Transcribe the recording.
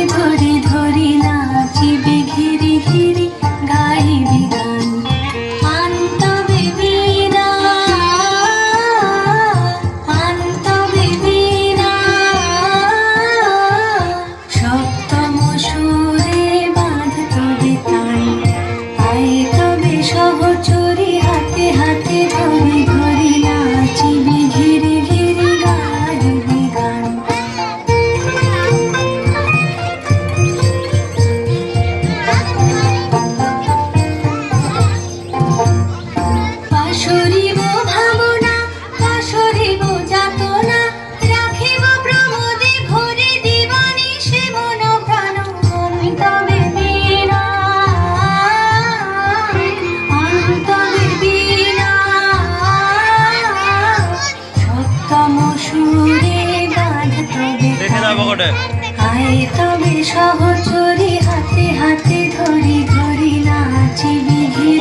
ধরি ধরি নাচিবি ঘিরি ঘিরি গাইবি গান আনতবে বীণা আনতবে বীণা সপ্তম সুরে বাঁধতবে তান আয় তবে সহচরী হাতে হাতে ধরি ধরি নাচিবি ঘিরি ঘিরি গাইবি গান পাশরিব ভাবনা পাশরিব যাতনা রাখিব প্রমোদে ভরে দিবানি সে মন প্রাণ অন্তবে বীণা অন্তবে বীণা সপ্তম সুরে বাঁধতবে আয় তবে সহচরী হাতে হাতে ধরি ধরি নাচিবি ঘিরি